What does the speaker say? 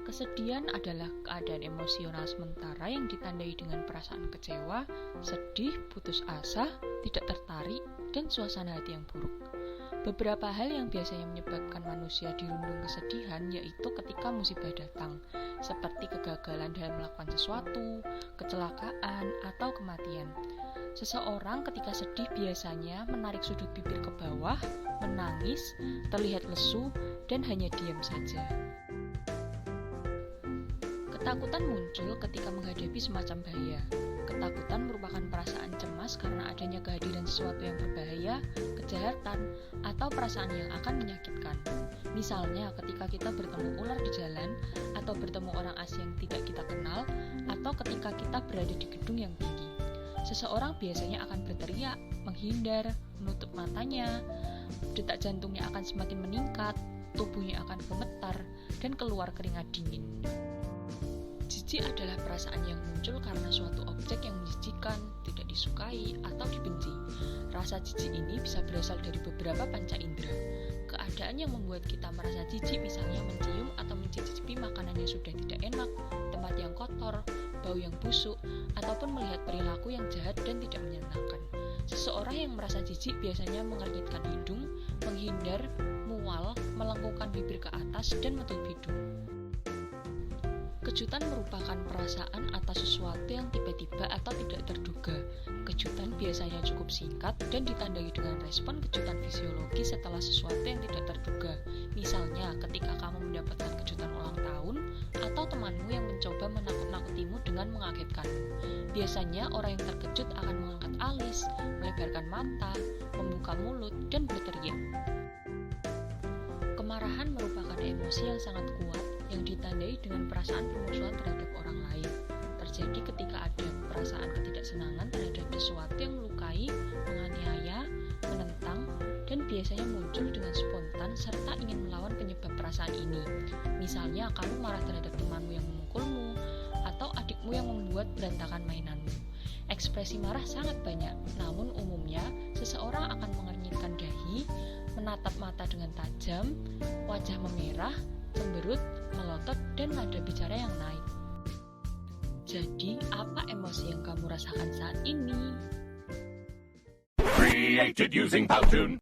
Kesedihan adalah keadaan emosional sementara yang ditandai dengan perasaan kecewa, sedih, putus asa, tidak tertarik, dan suasana hati yang buruk. Beberapa hal yang biasanya menyebabkan manusia dirundung kesedihan yaitu ketika musibah datang, seperti kegagalan dalam melakukan sesuatu, kecelakaan, atau kematian. Seseorang ketika sedih biasanya menarik sudut bibir ke bawah, menangis, terlihat lesu, dan hanya diam saja. Ketakutan muncul ketika menghadapi semacam bahaya. Ketakutan merupakan perasaan cemas karena adanya kehadiran sesuatu yang berbahaya, kejahatan, atau perasaan yang akan menyakitkan. Misalnya ketika kita bertemu ular di jalan, atau bertemu orang asing yang tidak kita kenal, atau ketika kita berada di gedung yang tinggi. Seseorang biasanya akan berteriak, menghindar, menutup matanya, detak jantungnya akan semakin meningkat, tubuhnya akan gemetar, dan keluar keringat dingin. Jijik adalah perasaan yang muncul karena suatu objek yang menjijikkan, tidak disukai, atau dibenci. Rasa jijik ini bisa berasal dari beberapa panca indera. Keadaan yang membuat kita merasa jijik misalnya mencium atau mencicipi makanan yang sudah tidak enak, tempat yang kotor, bau yang busuk, ataupun melihat perilaku yang jahat dan tidak menyenangkan. Seseorang yang merasa jijik biasanya mengernyitkan hidung, menghindar, mual, melengkungkan bibir ke atas, dan menutup hidung. Kejutan merupakan perasaan atas sesuatu yang tiba-tiba atau tidak terduga. Kejutan biasanya cukup singkat dan ditandai dengan respon kejutan fisiologi setelah sesuatu yang tidak terduga. Misalnya, ketika kamu mendapatkan kejutan ulang tahun atau temanmu yang mencoba menakut-nakutimu dengan mengagetkanmu. Biasanya orang yang terkejut akan mengangkat alis, melebarkan mata, membuka mulut, dan berteriak. Kemarahan merupakan emosi yang sangat kuat yang ditandai dengan perasaan permusuhan terhadap orang lain. Terjadi ketika ada perasaan ketidaksenangan terhadap sesuatu yang melukai, menganiaya, menentang, dan biasanya muncul dengan spontan serta ingin melawan penyebab perasaan ini. Misalnya, kamu marah terhadap temanmu yang memukulmu, atau adikmu yang membuat berantakan mainanmu. Ekspresi marah sangat banyak, namun umumnya seseorang akan mengernyitkan dahi, menatap mata dengan tajam, wajah memerah, cemberut, melotot, dan nada bicara yang naik. Jadi, apa emosi yang kamu rasakan saat ini? Created using Powtoon.